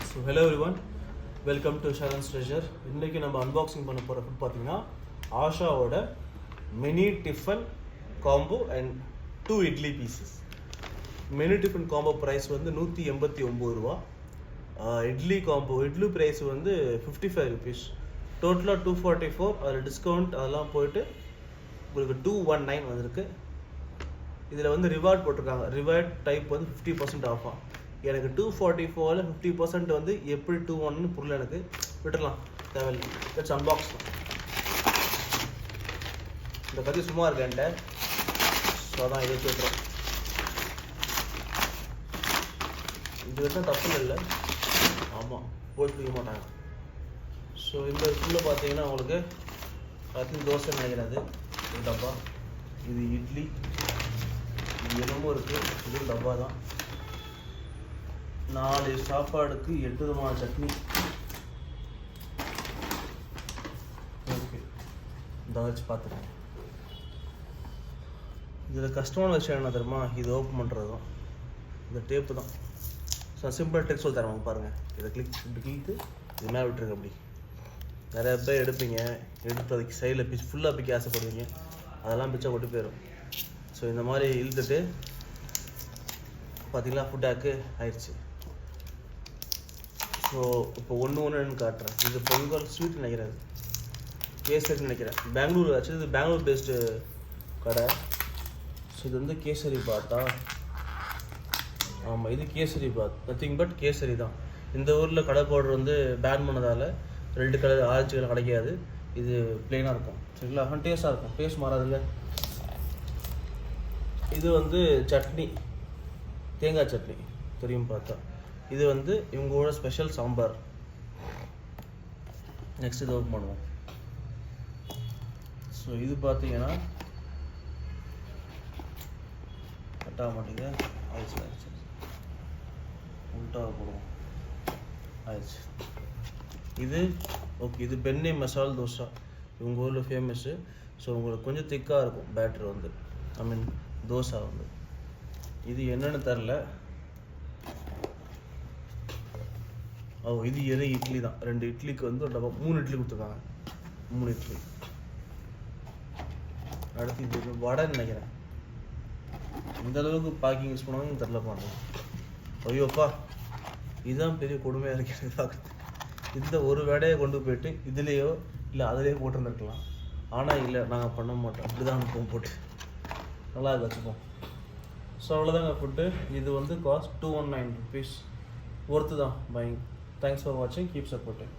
So hello everyone, welcome to Sharan's treasure. இன்றைக்கி நம்ம unboxing பண்ண போகிற ஃபுட் பார்த்தீங்கன்னா ஆஷாவோட mini tiffin combo and 2 idli pieces. Mini tiffin combo price வந்து 189 ரூபா. இட்லி காம்போ இட்லி ப்ரைஸ் வந்து 55 ருபீஸ். டோட்டலாக 244. அதில் டிஸ்கவுண்ட் அதெல்லாம் போயிட்டு உங்களுக்கு 219 வந்திருக்கு. இதில் வந்து ரிவார்ட் போட்டிருக்காங்க. ரிவார்ட் டைப் வந்து 50% ஆஃபா. எனக்கு 244 50% வந்து எப்படி 219 புரியல, எனக்கு விட்டுடலாம், தேவையில்லை. Let's unbox. இந்த கத்தி சும்மா இருக்கேன்ட்ட, ஸோ அதான் இதை விட்டுறோம். இது வரைக்கும் தப்பு இல்லை, ஆமாம் போட்டு பிடிக்க மாட்டாங்க. ஸோ இந்த ஃபுல்ல பார்த்தீங்கன்னா உங்களுக்கு தோசை நினைக்கிறது ஒரு டப்பா, இது இட்லி, இது என்னமோ இருக்குது, இதுவும் டப்பா தான். 4 சாப்பாடுக்கு 8 விதமான சட்னி. ஓகே, இந்த வச்சு பார்த்துக்கேன். இதில் கஷ்டமான விஷயம் என்ன தெரியுமா, இது ஓப்பன் பண்ணுறது தான். இந்த டேப்பு தான். ஸோ சிம்பிள் டெக்ஸ்ட் சொல்லி தரேன் பாருங்கள். இதை இப்படி கிளிக்கு இது மேலே விட்டுருங்க. அப்படி நிறையா பேர் எடுப்பீங்க, எடுத்து அதுக்கு சைடில் பிச்சு ஃபுல்லாக பிக்க ஆசைப்படுவீங்க, அதெல்லாம் பிச்சா கொண்டு போயிடும். ஸோ இந்த மாதிரி இழுத்துட்டு பார்த்தீங்களா, ஃபுட்டாக்கு ஆயிடுச்சு. ஸோ இப்போ ஒன்று காட்டுறேன். இது பொங்கல் ஸ்வீட் நினைக்கிறேன், கேசரி நினைக்கிறேன். பெங்களூர் ஆச்சு, இது பெங்களூர் பேஸ்டு கடை. ஸோ இது வந்து கேசரி பாத்தா, ஆமாம் இது கேசரி பாத், நத்திங் பட் கேசரி தான். இந்த ஊரில் கடை பவுடர் வந்து பேன் பண்ணதால் 2 கலர் ஆரஞ்சு கலர் கிடைக்காது. இது பிளெயினாக இருக்கும், சரிங்களா? டேஸ்ட்டாக இருக்கும், டேஸ்ட் மாறாதுல்ல. இது வந்து சட்னி, தேங்காய் சட்னி தெரியும் பார்த்தா. இது வந்து இவங்களோட ஸ்பெஷல் சாம்பார். நெக்ஸ்ட் இது ஓப்பன் பண்ணுவோம். ஸோ இது பார்த்தீங்கன்னா கட்டாக மாட்டேங்குது, ஆயிடுச்சு ஆயிடுச்சு, உள்டாக போடுவோம், ஆயிடுச்சு. இது ஓகே, இது பென்னி மசால் தோசை, இவங்க ஊரில் ஃபேமஸ்ஸு. ஸோ உங்களுக்கு கொஞ்சம் திக்காக இருக்கும் பேட்டர் வந்து, ஐ மீன் தோசை வந்து. இது என்னென்னு தெரில. இது எது இட்லி தான். 2 இட்லிக்கு வந்து ஒரு டப்பா 3 இட்லி கொடுத்துருக்காங்க, 3 இட்லி. அடுத்து இது வடை நினைக்கிறேன். இந்த அளவுக்கு பேக்கிங் யூஸ் பண்ணுவாங்கன்னு தெரில பாருங்க. ஐயோப்பா, இதுதான் பெரிய கொடுமையாக இருக்கிறது பார்க்குறது. இந்த ஒரு வடையை கொண்டு போயிட்டு இதுலேயோ இல்லை அதுலேயோ போட்டுருந்துருக்கலாம். ஆனால் இல்லை, நாங்கள் பண்ண மாட்டோம், அப்படி தான் அனுப்புவோம் போட்டு. நல்லா வச்சுப்போம். ஸோ அவ்வளோதாங்க ஃபுட்டு. இது வந்து காஸ்ட் 219 ருபீஸ். ஒர்த்து தான் பையிங். தேங்க்ஸ் ஃபார் வாட்சிங், கீப் சப்போர்ட்டிங்.